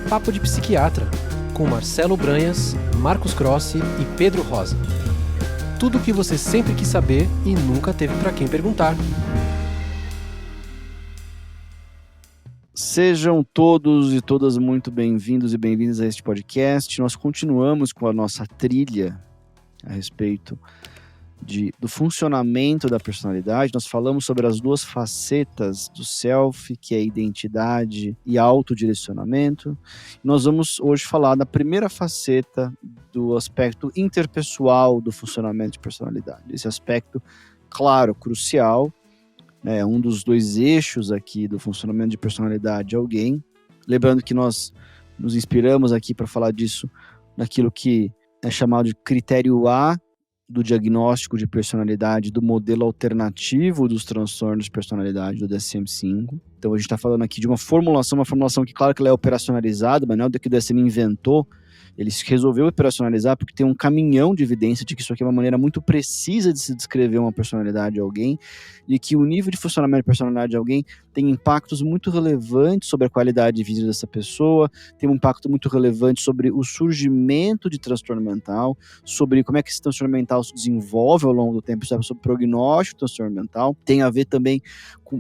Papo de Psiquiatra, com Marcelo Branhas, Marcos Crossi e Pedro Rosa. Tudo o que você sempre quis saber e nunca teve para quem perguntar. Sejam todos e todas muito bem-vindos e bem-vindas a este podcast. Nós continuamos com a nossa trilha a respeito do funcionamento da personalidade. Nós falamos sobre as duas facetas do self, que é a identidade e autodirecionamento. Nós vamos hoje falar da primeira faceta do aspecto interpessoal do funcionamento de personalidade. Esse aspecto, claro, crucial, né, um dos dois eixos aqui do funcionamento de personalidade de alguém. Lembrando que nós nos inspiramos aqui para falar disso naquilo que é chamado de critério A do diagnóstico de personalidade do modelo alternativo dos transtornos de personalidade do DSM-5. Então a gente está falando aqui de uma formulação que claro que ela é operacionalizada, mas não é do que o DSM inventou. Ele resolveu operacionalizar porque tem um caminhão de evidência de que isso aqui é uma maneira muito precisa de se descrever uma personalidade de alguém e que o nível de funcionamento de personalidade de alguém tem impactos muito relevantes sobre a qualidade de vida dessa pessoa, tem um impacto muito relevante sobre o surgimento de transtorno mental, sobre como é que esse transtorno mental se desenvolve ao longo do tempo, sobre o prognóstico do transtorno mental, tem a ver também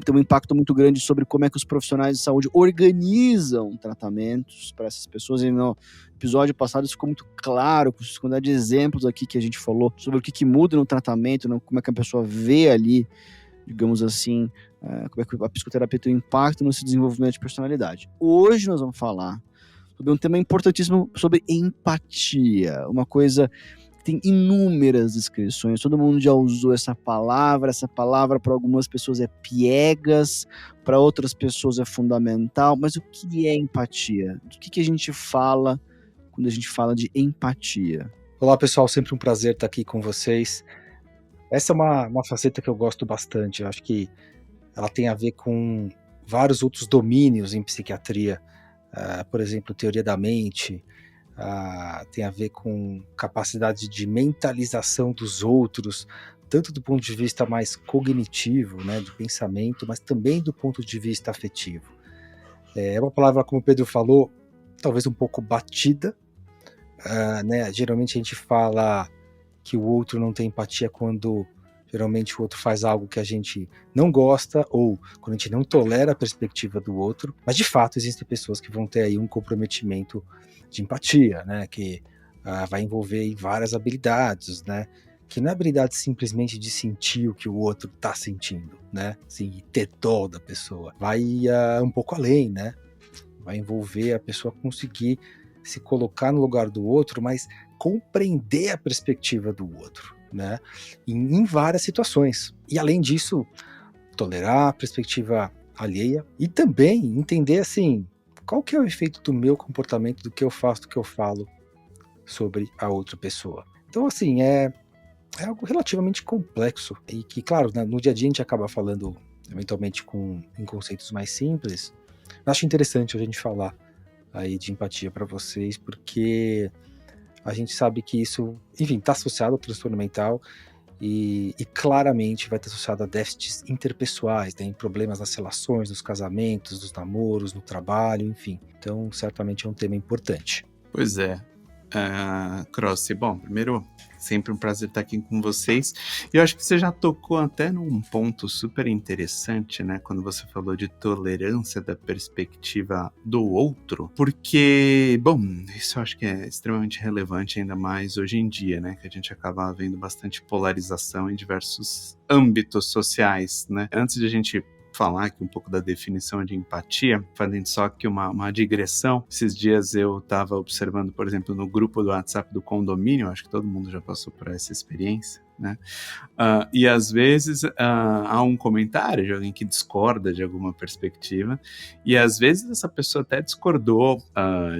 tem um impacto muito grande sobre como é que os profissionais de saúde organizam tratamentos para essas pessoas. E no episódio passado isso ficou muito claro, com a quantidade de exemplos aqui que a gente falou sobre o que muda no tratamento, como é que a pessoa vê ali, digamos assim, como é que a psicoterapia tem um impacto nesse desenvolvimento de personalidade. Hoje nós vamos falar sobre um tema importantíssimo, sobre empatia, uma coisa tem inúmeras descrições, todo mundo já usou essa palavra para algumas pessoas é piegas, para outras pessoas é fundamental, mas o que é empatia? Do que a gente fala quando a gente fala de empatia? Olá pessoal, sempre um prazer estar aqui com vocês. Essa é uma faceta que eu gosto bastante, eu acho que ela tem a ver com vários outros domínios em psiquiatria, por exemplo, teoria da mente, tem a ver com capacidade de mentalização dos outros, tanto do ponto de vista mais cognitivo, né, de pensamento, mas também do ponto de vista afetivo. É uma palavra, como o Pedro falou, talvez um pouco batida, né? Geralmente a gente fala que o outro não tem empatia quando geralmente o outro faz algo que a gente não gosta ou quando a gente não tolera a perspectiva do outro, mas de fato existem pessoas que vão ter aí um comprometimento de empatia, né, que vai envolver várias habilidades, né, que não é habilidade simplesmente de sentir o que o outro está sentindo, né, assim, ter dó da pessoa, vai um pouco além, né, vai envolver a pessoa conseguir se colocar no lugar do outro, mas compreender a perspectiva do outro, né, em várias situações. E além disso, tolerar a perspectiva alheia e também entender assim, qual que é o efeito do meu comportamento, do que eu faço, do que eu falo sobre a outra pessoa. Então assim, é algo relativamente complexo e que, claro, no dia a dia a gente acaba falando eventualmente em conceitos mais simples. Eu acho interessante a gente falar aí de empatia para vocês, porque a gente sabe que isso, enfim, está associado ao transtorno mental e claramente vai estar associado a déficits interpessoais, né, em problemas nas relações, nos casamentos, nos namoros, no trabalho, enfim. Então, certamente é um tema importante. Pois é. Crossi, bom, primeiro, sempre um prazer estar aqui com vocês. E eu acho que você já tocou até num ponto super interessante, né? Quando você falou de tolerância da perspectiva do outro, porque, bom, isso eu acho que é extremamente relevante, ainda mais hoje em dia, né? Que a gente acaba vendo bastante polarização em diversos âmbitos sociais, né? Antes de a gente falar aqui um pouco da definição de empatia, fazendo só aqui uma digressão. Esses dias eu estava observando, por exemplo, no grupo do WhatsApp do condomínio, acho que todo mundo já passou por essa experiência, né? E às vezes há um comentário de alguém que discorda de alguma perspectiva, e às vezes essa pessoa até discordou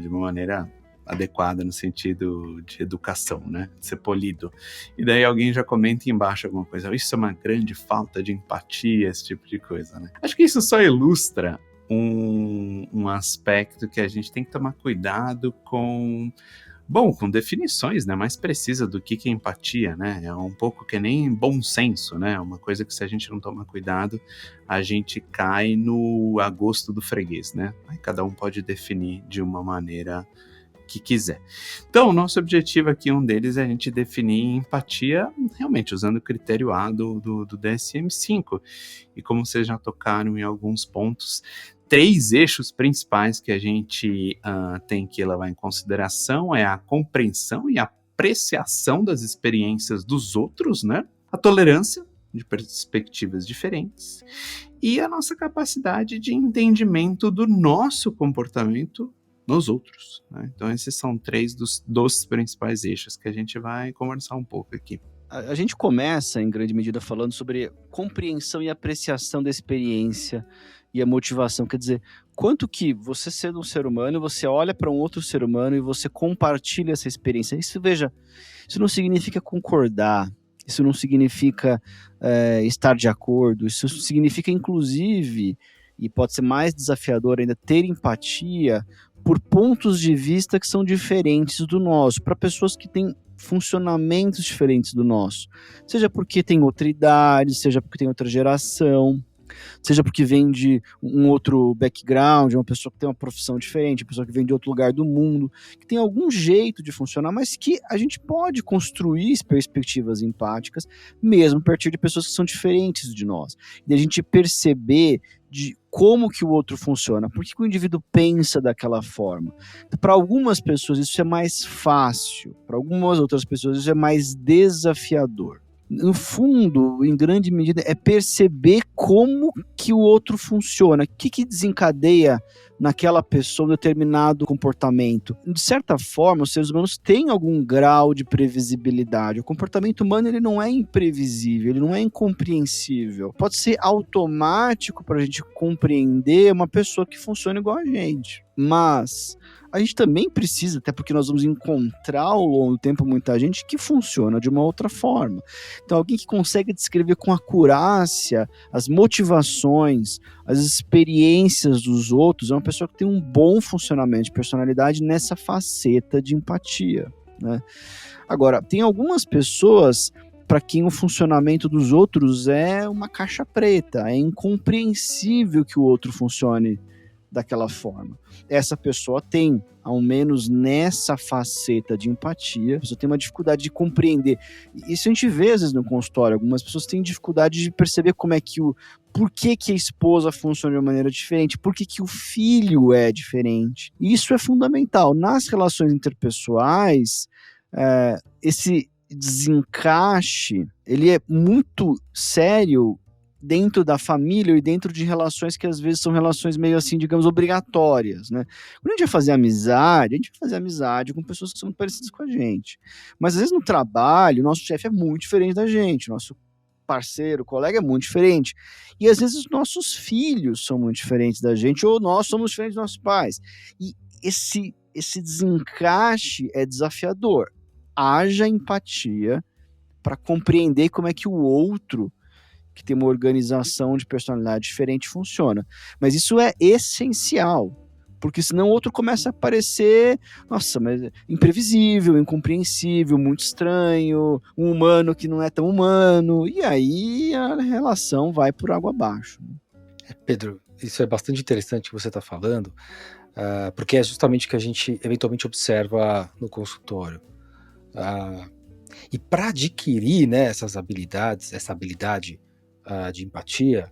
de uma maneira adequada no sentido de educação, né? De ser polido. E daí alguém já comenta embaixo alguma coisa. Isso é uma grande falta de empatia, esse tipo de coisa, né? Acho que isso só ilustra um aspecto que a gente tem que tomar cuidado com Bom, com definições, né, mais precisas do que é empatia, né? É um pouco que nem bom senso, né? Uma coisa que se a gente não tomar cuidado, a gente cai no a gosto do freguês, né? Aí cada um pode definir de uma maneira que quiser. Então, o nosso objetivo aqui, um deles, é a gente definir empatia realmente usando o critério A do DSM-5. E como vocês já tocaram em alguns pontos, 3 eixos principais que a gente tem que levar em consideração é a compreensão e apreciação das experiências dos outros, né? A tolerância de perspectivas diferentes e a nossa capacidade de entendimento do nosso comportamento nos outros, né? Então esses são 3 dos principais eixos que a gente vai conversar um pouco aqui. A gente começa, em grande medida, falando sobre compreensão e apreciação da experiência e a motivação. Quer dizer, quanto que você sendo um ser humano, você olha para um outro ser humano e você compartilha essa experiência. Isso, veja, isso não significa concordar, isso não significa estar de acordo, isso significa, inclusive, e pode ser mais desafiador ainda, ter empatia por pontos de vista que são diferentes do nosso, para pessoas que têm funcionamentos diferentes do nosso, seja porque tem outra idade, seja porque tem outra geração, seja porque vem de um outro background, uma pessoa que tem uma profissão diferente, uma pessoa que vem de outro lugar do mundo, que tem algum jeito de funcionar, mas que a gente pode construir perspectivas empáticas, mesmo a partir de pessoas que são diferentes de nós. E a gente perceber de como que o outro funciona, por que o indivíduo pensa daquela forma. Para algumas pessoas isso é mais fácil, para algumas outras pessoas isso é mais desafiador. No fundo, em grande medida, é perceber como que o outro funciona, o que desencadeia naquela pessoa um determinado comportamento. De certa forma, os seres humanos têm algum grau de previsibilidade. O comportamento humano ele não é imprevisível, ele não é incompreensível. Pode ser automático para a gente compreender uma pessoa que funciona igual a gente. Mas a gente também precisa, até porque nós vamos encontrar ao longo do tempo muita gente que funciona de uma outra forma. Então, alguém que consegue descrever com acurácia as motivações, as experiências dos outros, é uma pessoa que tem um bom funcionamento de personalidade nessa faceta de empatia, né? Agora, tem algumas pessoas para quem o funcionamento dos outros é uma caixa preta, é incompreensível que o outro funcione daquela forma. Essa pessoa tem, ao menos nessa faceta de empatia, a pessoa tem uma dificuldade de compreender. Isso a gente vê às vezes no consultório, algumas pessoas têm dificuldade de perceber como é que por que a esposa funciona de uma maneira diferente, por que o filho é diferente. E isso é fundamental. Nas relações interpessoais, esse desencaixe, ele é muito sério dentro da família e dentro de relações que às vezes são relações meio assim, digamos, obrigatórias, né? Quando a gente vai fazer amizade, a gente vai fazer amizade com pessoas que são muito parecidas com a gente. Mas às vezes no trabalho, o nosso chefe é muito diferente da gente, nosso parceiro, colega é muito diferente. E às vezes os nossos filhos são muito diferentes da gente, ou nós somos diferentes dos nossos pais. E esse desencaixe é desafiador. Haja empatia para compreender como é que o outro, que tem uma organização de personalidade diferente, funciona. Mas isso é essencial, porque senão o outro começa a parecer, nossa, mas imprevisível, incompreensível, muito estranho, um humano que não é tão humano, e aí a relação vai por água abaixo. Pedro, isso é bastante interessante que você está falando, porque é justamente o que a gente eventualmente observa no consultório. E para adquirir, né, essa habilidade de empatia,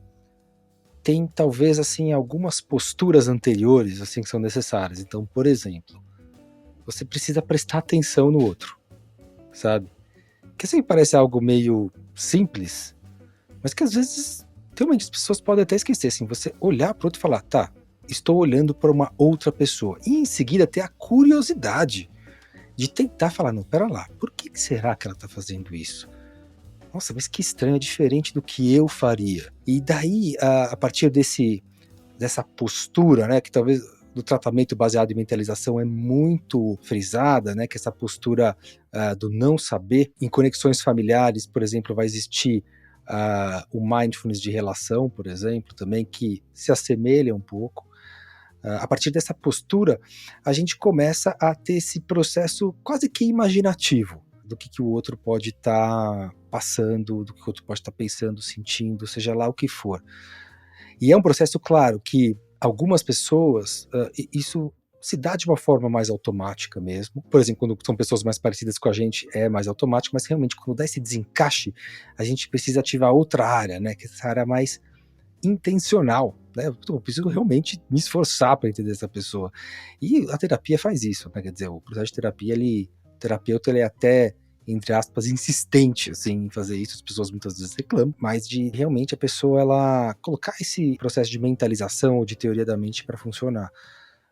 tem talvez assim algumas posturas anteriores assim que são necessárias. Então, por exemplo, você precisa prestar atenção no outro, sabe? Que assim parece algo meio simples, mas que às vezes realmente as pessoas podem até esquecer, assim, você olhar para o outro e falar, tá, estou olhando para uma outra pessoa, e em seguida ter a curiosidade de tentar falar, não, pera lá, por que será que ela está fazendo isso? Nossa, mas que estranho, é diferente do que eu faria. E daí, a partir dessa postura, né, que talvez do tratamento baseado em mentalização é muito frisada, né, que essa postura do não saber, em conexões familiares, por exemplo, vai existir o mindfulness de relação, por exemplo, também, que se assemelha um pouco. A partir dessa postura, a gente começa a ter esse processo quase que imaginativo do que o outro pode estar passando, do que o outro pode estar pensando, sentindo, seja lá o que for. E é um processo, claro, que algumas pessoas, isso se dá de uma forma mais automática mesmo. Por exemplo, quando são pessoas mais parecidas com a gente, é mais automático, mas realmente quando dá esse desencaixe, a gente precisa ativar outra área, né? Que é essa área mais intencional, né? Eu preciso realmente me esforçar para entender essa pessoa. E a terapia faz isso, né? Quer dizer, o processo de terapia, o terapeuta, ele é até, entre aspas, insistente, assim, em fazer isso. As pessoas muitas vezes reclamam, mas de realmente a pessoa, ela colocar esse processo de mentalização ou de teoria da mente para funcionar.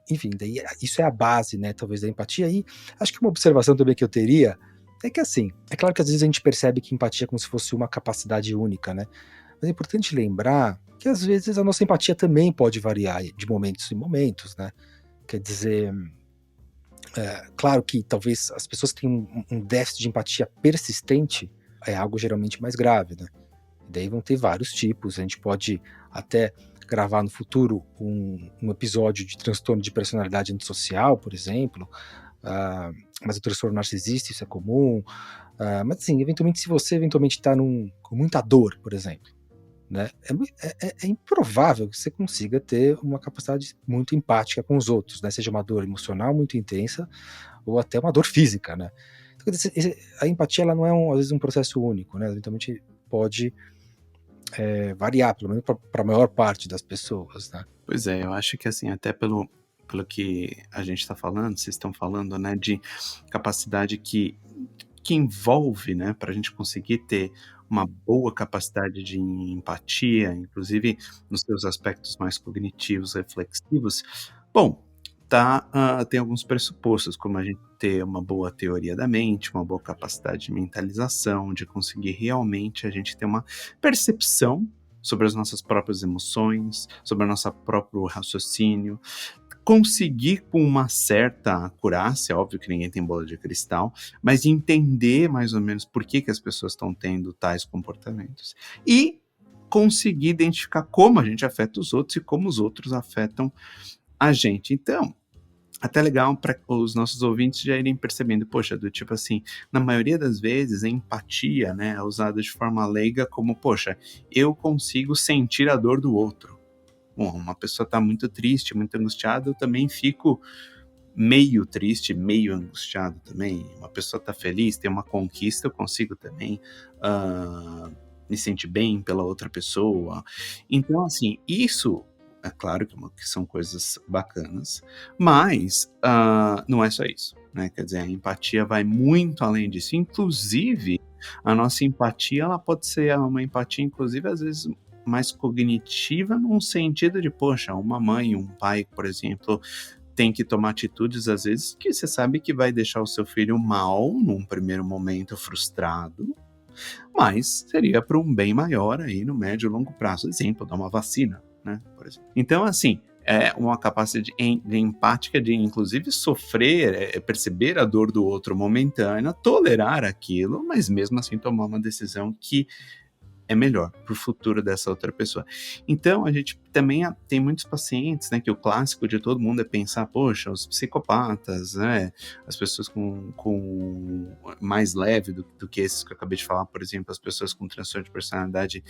Enfim, daí isso é a base, né, talvez, da empatia. E acho que uma observação também que eu teria é que, assim, é claro que às vezes a gente percebe que empatia é como se fosse uma capacidade única, né? Mas é importante lembrar que às vezes a nossa empatia também pode variar de momentos em momentos, né? Quer dizer, claro que talvez as pessoas que têm um déficit de empatia persistente é algo geralmente mais grave, né? E daí vão ter vários tipos. A gente pode até gravar no futuro um episódio de transtorno de personalidade antissocial, por exemplo, mas o transtorno narcisista, isso é comum. Mas assim, eventualmente, se você está com muita dor, por exemplo, né, é improvável que você consiga ter uma capacidade muito empática com os outros, né, seja uma dor emocional muito intensa ou até uma dor física, né. Então, a empatia, ela não é às vezes um processo único, né, eventualmente pode variar, pelo menos para a maior parte das pessoas, né. Pois é, eu acho que assim, até pelo que a gente está falando, vocês estão falando, né, de capacidade que envolve, né, para a gente conseguir ter uma boa capacidade de empatia, inclusive nos seus aspectos mais cognitivos, reflexivos. Bom, tem alguns pressupostos, como a gente ter uma boa teoria da mente, uma boa capacidade de mentalização, de conseguir realmente a gente ter uma percepção sobre as nossas próprias emoções, sobre o nosso próprio raciocínio, conseguir com uma certa acurácia, óbvio que ninguém tem bola de cristal, mas entender mais ou menos por que as pessoas estão tendo tais comportamentos e conseguir identificar como a gente afeta os outros e como os outros afetam a gente. Então, até legal para os nossos ouvintes já irem percebendo, poxa, do tipo assim, na maioria das vezes a empatia, né, é usada de forma leiga como, poxa, eu consigo sentir a dor do outro. Bom, uma pessoa está muito triste, muito angustiada, eu também fico meio triste, meio angustiado também. Uma pessoa está feliz, tem uma conquista, eu consigo também me sentir bem pela outra pessoa. Então, assim, isso é claro que são coisas bacanas, mas não é só isso, né? Quer dizer, a empatia vai muito além disso. Inclusive, a nossa empatia, ela pode ser uma empatia, inclusive, às vezes mais cognitiva, num sentido de, poxa, uma mãe, um pai, por exemplo, tem que tomar atitudes, às vezes, que você sabe que vai deixar o seu filho mal, num primeiro momento, frustrado, mas seria para um bem maior aí no médio e longo prazo. Exemplo, dar uma vacina, né, por exemplo. Então, assim, é uma capacidade empática de, inclusive, sofrer, perceber a dor do outro momentânea, tolerar aquilo, mas mesmo assim tomar uma decisão que é melhor para o futuro dessa outra pessoa. Então, a gente também tem muitos pacientes, né, que o clássico de todo mundo é pensar, poxa, os psicopatas, né, as pessoas com mais leve do que esses que eu acabei de falar, por exemplo, as pessoas com transtorno de personalidade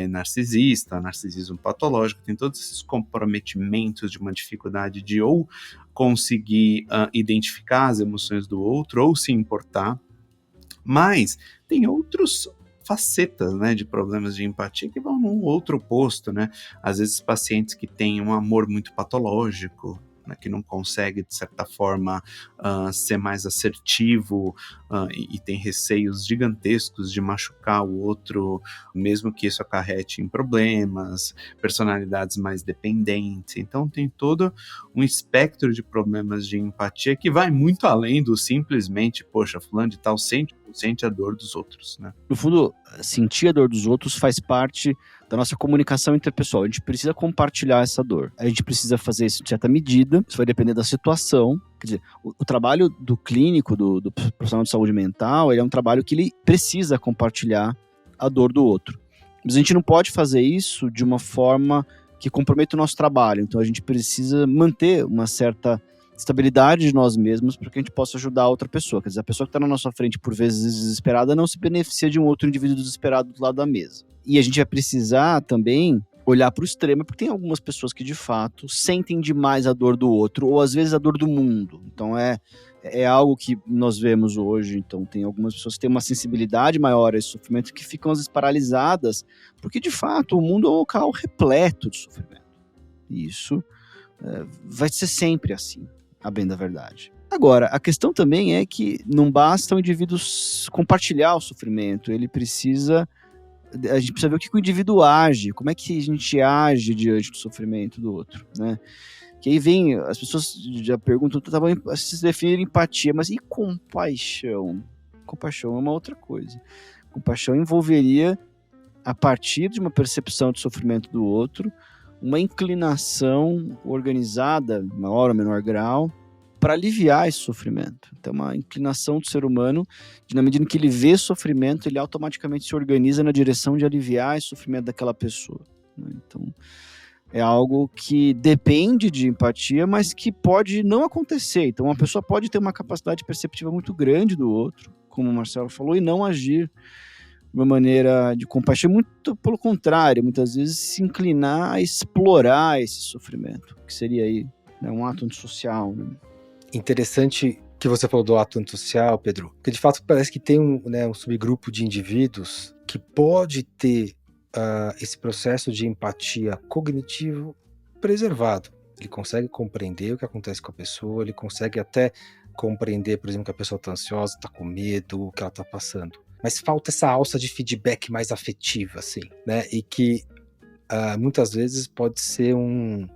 narcisista, narcisismo patológico, tem todos esses comprometimentos de uma dificuldade de ou conseguir identificar as emoções do outro ou se importar, mas tem outros facetas, né, de problemas de empatia que vão num outro oposto, né? Às vezes pacientes que têm um amor muito patológico, né, que não consegue, de certa forma, ser mais assertivo e tem receios gigantescos de machucar o outro, mesmo que isso acarrete em problemas, personalidades mais dependentes. Então tem todo um espectro de problemas de empatia que vai muito além do simplesmente, poxa, fulano de tal sente a dor dos outros, né? No fundo, sentir a dor dos outros faz parte da nossa comunicação interpessoal. A gente precisa compartilhar essa dor. A gente precisa fazer isso em certa medida, isso vai depender da situação. Quer dizer, o trabalho do clínico, do profissional de saúde mental, ele é um trabalho que ele precisa compartilhar a dor do outro. Mas a gente não pode fazer isso de uma forma que comprometa o nosso trabalho. Então a gente precisa manter uma certa estabilidade de nós mesmos para que a gente possa ajudar a outra pessoa. Quer dizer, a pessoa que está na nossa frente por vezes desesperada não se beneficia de um outro indivíduo desesperado do lado da mesa. E a gente vai precisar também olhar para o extremo, porque tem algumas pessoas que de fato sentem demais a dor do outro, ou às vezes a dor do mundo. Então é algo que nós vemos hoje. Então tem algumas pessoas que têm uma sensibilidade maior a esse sofrimento, que ficam às vezes paralisadas, porque de fato o mundo é um local repleto de sofrimento. E isso vai ser sempre assim, a bem da verdade. Agora, a questão também é que não basta o indivíduo compartilhar o sofrimento, a gente precisa ver o que o indivíduo age, como é que a gente age diante do sofrimento do outro, né? Que aí vem, as pessoas já perguntam, tá bom, vocês definem empatia, mas e compaixão? Compaixão é uma outra coisa. Compaixão envolveria, a partir de uma percepção de sofrimento do outro, uma inclinação organizada, em maior ou menor grau, para aliviar esse sofrimento. Então, uma inclinação do ser humano, de, na medida em que ele vê sofrimento, ele automaticamente se organiza na direção de aliviar esse sofrimento daquela pessoa, né? Então, é algo que depende de empatia, mas que pode não acontecer. Então, uma pessoa pode ter uma capacidade perceptiva muito grande do outro, como o Marcelo falou, e não agir de uma maneira de compaixão, muito pelo contrário, muitas vezes se inclinar a explorar esse sofrimento, que seria aí, né, um ato antissocial, né? Interessante que você falou do ato antissocial, Pedro, porque de fato parece que tem um subgrupo de indivíduos que pode ter esse processo de empatia cognitivo preservado. Ele consegue compreender o que acontece com a pessoa, ele consegue até compreender, por exemplo, que a pessoa está ansiosa, está com medo, o que ela está passando. Mas falta essa alça de feedback mais afetiva, assim, né? E que muitas vezes pode ser um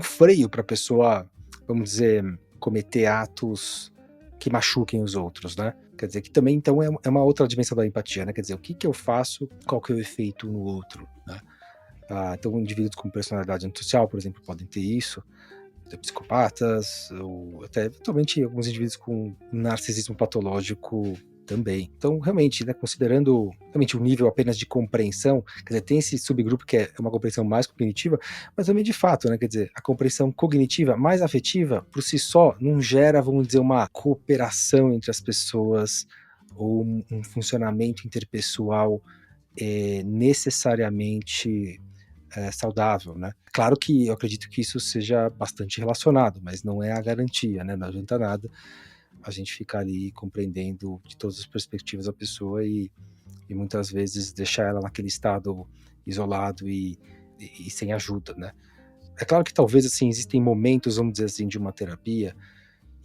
freio para a pessoa, vamos dizer, cometer atos que machuquem os outros, né? Quer dizer, que também, então, é uma outra dimensão da empatia, né? Quer dizer, o que eu faço, qual que é o efeito no outro, né? Então, indivíduos com personalidade antissocial, por exemplo, podem ter isso, psicopatas, ou até, eventualmente, alguns indivíduos com narcisismo patológico também. Então, realmente, né, considerando realmente o nível apenas de compreensão, quer dizer, tem esse subgrupo que é uma compreensão mais cognitiva, mas também de fato, né, quer dizer, a compreensão cognitiva mais afetiva, por si só, não gera, vamos dizer, uma cooperação entre as pessoas ou um funcionamento interpessoal necessariamente saudável, né? Claro que eu acredito que isso seja bastante relacionado, mas não é a garantia, né? Não adianta nada a gente ficar ali compreendendo de todas as perspectivas a pessoa e muitas vezes deixar ela naquele estado isolado e sem ajuda, né? É claro que talvez, assim, existem momentos, vamos dizer assim, de uma terapia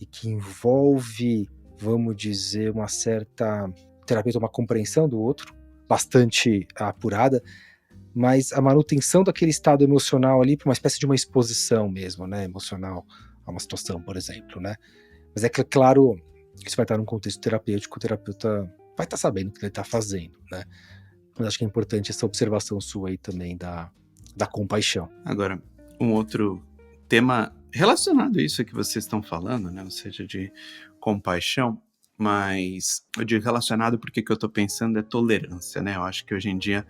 e que envolve, vamos dizer, uma certa terapia, uma compreensão do outro, bastante apurada, mas a manutenção daquele estado emocional ali para uma espécie de uma exposição mesmo, né, emocional a uma situação, por exemplo, né? Mas é que, claro, isso vai estar num contexto terapêutico, o terapeuta vai estar sabendo o que ele está fazendo, né? Mas acho que é importante essa observação sua aí também da compaixão. Agora, um outro tema relacionado a isso que vocês estão falando, né? Ou seja, de compaixão, mas eu digo relacionado porque que eu estou pensando é tolerância, né? Eu acho que hoje em dia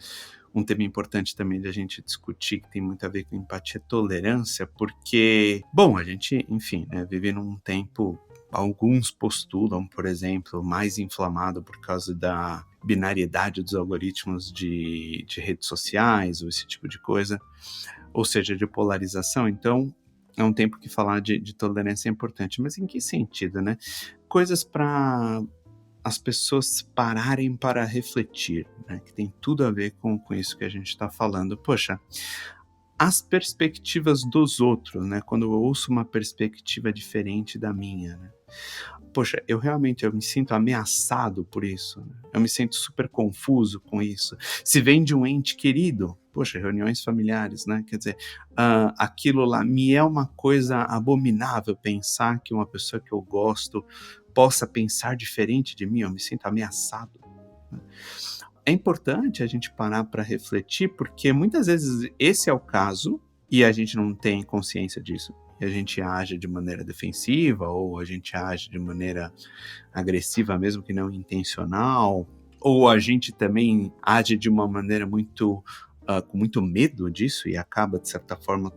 um tema importante também da gente discutir, que tem muito a ver com empatia, tolerância, porque, bom, a gente, enfim, né, vive num tempo, alguns postulam, por exemplo, mais inflamado por causa da binariedade dos algoritmos de redes sociais, ou esse tipo de coisa, ou seja, de polarização. Então, é um tempo que falar de tolerância é importante, mas em que sentido, né? Coisas para as pessoas pararem para refletir, né? Que tem tudo a ver com isso que a gente está falando. Poxa, as perspectivas dos outros, né? Quando eu ouço uma perspectiva diferente da minha, né? Poxa, eu me sinto ameaçado por isso, né? Eu me sinto super confuso com isso. Se vem de um ente querido, poxa, reuniões familiares, né? Quer dizer, aquilo lá me é uma coisa abominável pensar que uma pessoa que eu gosto possa pensar diferente de mim, eu me sinto ameaçado, né? É importante a gente parar para refletir, porque muitas vezes esse é o caso e a gente não tem consciência disso. E a gente age de maneira defensiva ou a gente age de maneira agressiva, mesmo que não intencional, ou a gente também age de uma maneira muito com muito medo disso e acaba, de certa forma,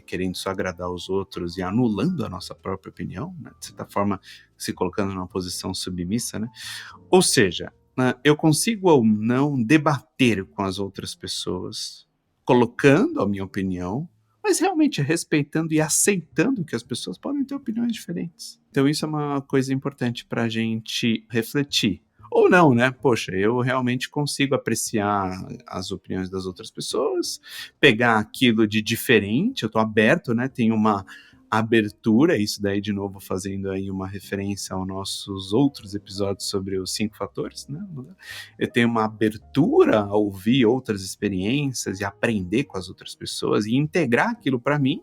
querendo só agradar os outros e anulando a nossa própria opinião, né? De certa forma, se colocando numa posição submissa, né? Ou seja, eu consigo ou não debater com as outras pessoas, colocando a minha opinião, mas realmente respeitando e aceitando que as pessoas podem ter opiniões diferentes. Então isso é uma coisa importante para a gente refletir. Ou não, né? Poxa, eu realmente consigo apreciar as opiniões das outras pessoas, pegar aquilo de diferente, eu tô aberto, né? Tem uma abertura, isso daí de novo fazendo aí uma referência aos nossos outros episódios sobre os 5 fatores, né? Eu tenho uma abertura a ouvir outras experiências e aprender com as outras pessoas e integrar aquilo para mim,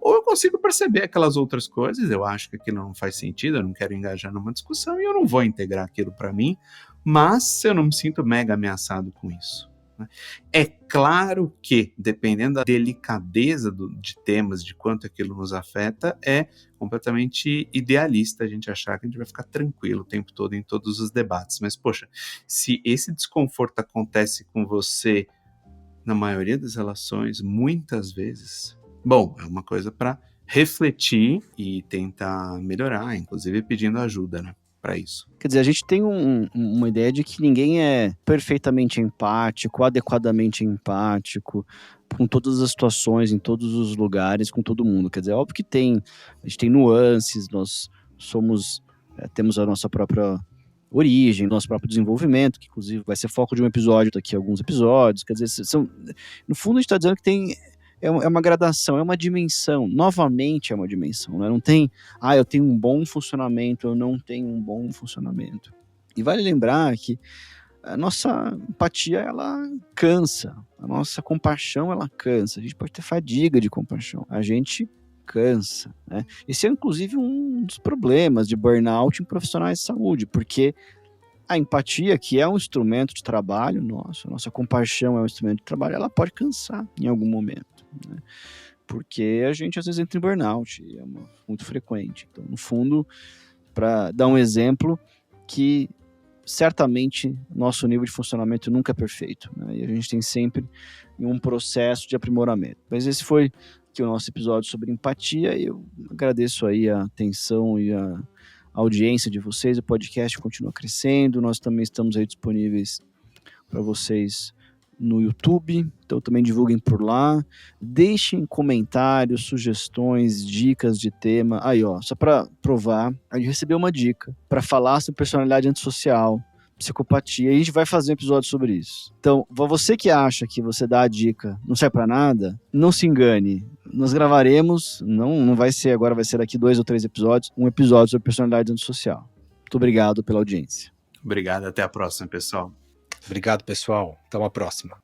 ou eu consigo perceber aquelas outras coisas, eu acho que aquilo não faz sentido, eu não quero engajar numa discussão e eu não vou integrar aquilo para mim, mas eu não me sinto mega ameaçado com isso. É claro que, dependendo da delicadeza de temas, de quanto aquilo nos afeta, é completamente idealista a gente achar que a gente vai ficar tranquilo o tempo todo em todos os debates. Mas, poxa, se esse desconforto acontece com você na maioria das relações, muitas vezes, bom, é uma coisa para refletir e tentar melhorar, inclusive pedindo ajuda, né? Para isso. Quer dizer, a gente tem uma ideia de que ninguém é perfeitamente empático, adequadamente empático, com todas as situações, em todos os lugares, com todo mundo. Quer dizer, é óbvio que a gente tem nuances, nós temos a nossa própria origem, nosso próprio desenvolvimento, que inclusive vai ser foco de um episódio daqui a alguns episódios. Quer dizer, no fundo a gente está dizendo que é uma gradação, é uma dimensão, novamente é uma dimensão, né? Não tem, eu tenho um bom funcionamento, eu não tenho um bom funcionamento. E vale lembrar que a nossa empatia, ela cansa, a nossa compaixão, ela cansa, a gente pode ter fadiga de compaixão, a gente cansa, né? Esse é inclusive um dos problemas de burnout em profissionais de saúde, porque a empatia, que é um instrumento de trabalho nosso, a nossa compaixão é um instrumento de trabalho, ela pode cansar em algum momento, né? Porque a gente às vezes entra em burnout, é muito frequente. Então, no fundo, para dar um exemplo, que certamente nosso nível de funcionamento nunca é perfeito, né? E a gente tem sempre um processo de aprimoramento. Mas esse foi aqui o nosso episódio sobre empatia, e eu agradeço aí a atenção e a audiência de vocês. O podcast continua crescendo, nós também estamos aí disponíveis para vocês no YouTube, então também divulguem por lá, deixem comentários, sugestões, dicas de tema. Aí, ó, só para provar, a gente recebeu uma dica para falar sobre personalidade antissocial, psicopatia, e a gente vai fazer um episódio sobre isso. Então, você que acha que você dá a dica, não serve para nada, não se engane. Nós gravaremos, não vai ser agora, vai ser daqui 2 ou 3 episódios, um episódio sobre personalidade antissocial. Muito obrigado pela audiência. Obrigado, até a próxima, pessoal. Obrigado, pessoal. Até uma próxima.